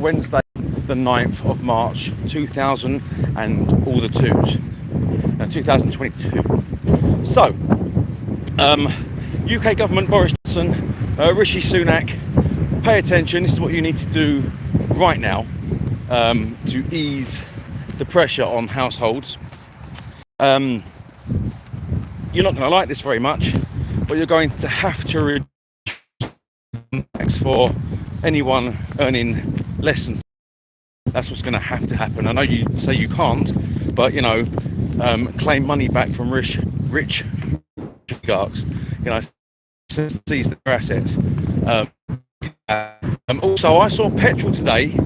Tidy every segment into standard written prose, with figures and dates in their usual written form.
Wednesday, the 9th of March, 2000 and all the twos. 2022. So, UK government, Boris Johnson, Rishi Sunak, pay attention. This is what you need to do right now to ease the pressure on households. You're not going to like this very much, but you're going to have to reduce tax for anyone earning less than. That's what's going to have to happen. I know you say you can't, but you know, claim money back from rich oligarchs. You know, seize their assets. Also, I saw petrol today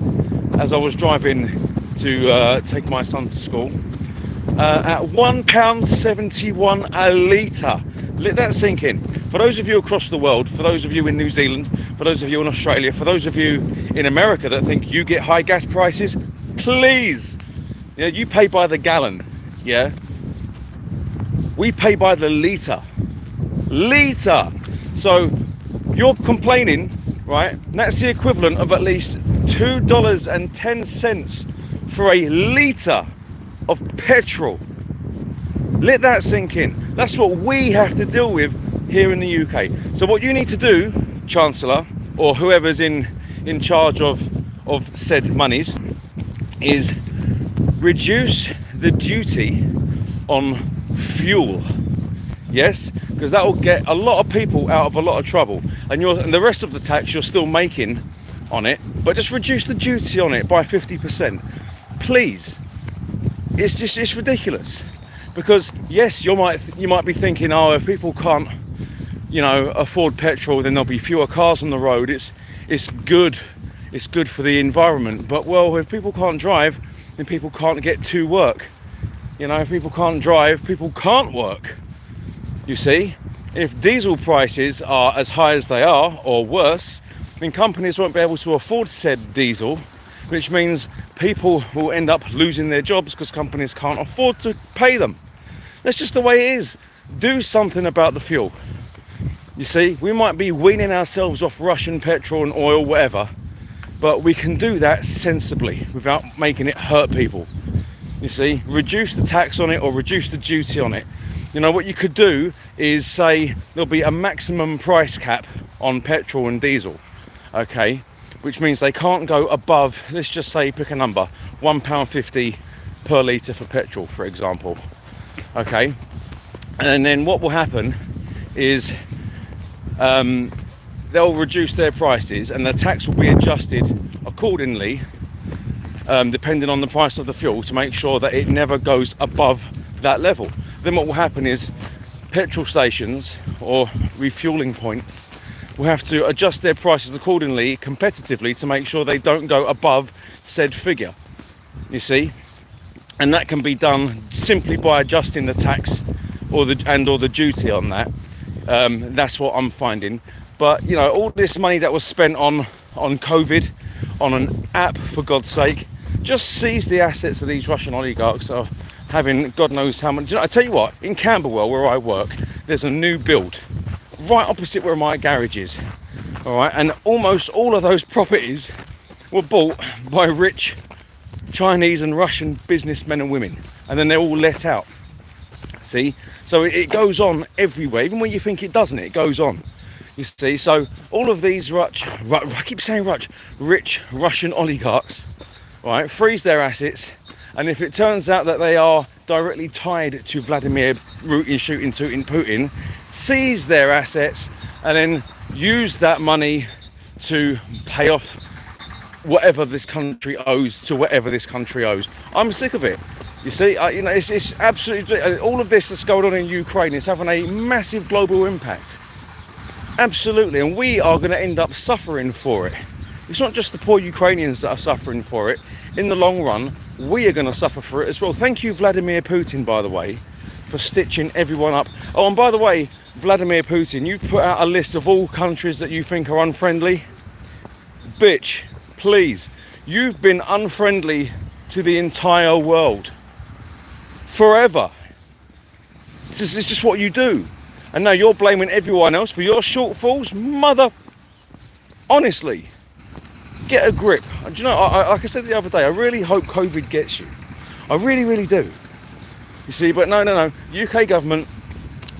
as I was driving to take my son to school at £1.71 a litre. Let that sink in. For those of you across the world, for those of you in New Zealand, for those of you in Australia, for those of you in America that think you get high gas prices, please, you know, you pay by the gallon, yeah? We pay by the litre. So you're complaining, right? That's the equivalent of at least $2.10 for a litre of petrol. Let that sink in. That's what we have to deal with here in the UK. So what you need to do, Chancellor, or whoever's in charge of said monies, is reduce the duty on fuel. Yes, because that will get a lot of people out of a lot of trouble, and the rest of the tax you're still making on it, but just reduce the duty on it by 50%, please. It's ridiculous, because yes, you might be thinking, oh, if people can't, you know, afford petrol, then there'll be fewer cars on the road. It's good for the environment, but well, if people can't drive, then people can't get to work. You know, if people can't drive, people can't work. You see, if diesel prices are as high as they are, or worse, then companies won't be able to afford said diesel, which means people will end up losing their jobs because companies can't afford to pay them. That's just the way it is. Do something about the fuel. You see, we might be weaning ourselves off Russian petrol and oil, whatever, but we can do that sensibly without making it hurt people. You see, reduce the tax on it or reduce the duty on it. You know, what you could do is say there'll be a maximum price cap on petrol and diesel, okay? Which means they can't go above, let's just say, pick a number, £1.50 per litre for petrol, for example, okay? And then what will happen is they'll reduce their prices and the tax will be adjusted accordingly, depending on the price of the fuel, to make sure that it never goes above that level. Then what will happen is petrol stations or refueling points will have to adjust their prices accordingly, competitively, to make sure they don't go above said figure, you see. And that can be done simply by adjusting the tax or the duty on that. That's what I'm finding. But you know, all this money that was spent on COVID, on an app, for God's sake, just seize the assets of these Russian oligarchs that are having God knows how much. You know, I tell you what, in Camberwell, where I work, there's a new build right opposite where my garage is. All right, and almost all of those properties were bought by rich Chinese and Russian businessmen and women, and then they're all let out. See, so it goes on everywhere, even when you think it doesn't. It goes on. You see, so all of these rich Russian oligarchs, right, freeze their assets. And if it turns out that they are directly tied to Vladimir rooting, shooting, tooting, Putin, seize their assets and then use that money to pay off whatever this country owes to whatever this country owes. I'm sick of it. You see, you know, it's absolutely, all of this that's going on in Ukraine is having a massive global impact. Absolutely, and we are going to end up suffering for it. It's not just the poor Ukrainians that are suffering for it. In the long run, we are going to suffer for it as well. Thank you, Vladimir Putin, by the way, for stitching everyone up. Oh, and by the way, Vladimir Putin, you've put out a list of all countries that you think are unfriendly. Bitch, please, you've been unfriendly to the entire world forever. It's just what you do. And now you're blaming everyone else for your shortfalls? Mother, honestly, Get a grip. And do you know, like I said the other day, I really hope COVID gets you. I really, really do. You see, but no. UK government,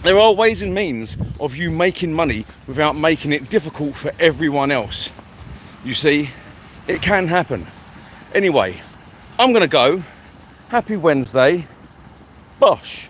there are ways and means of you making money without making it difficult for everyone else. You see, it can happen. Anyway, I'm gonna go. Happy Wednesday. Bosh.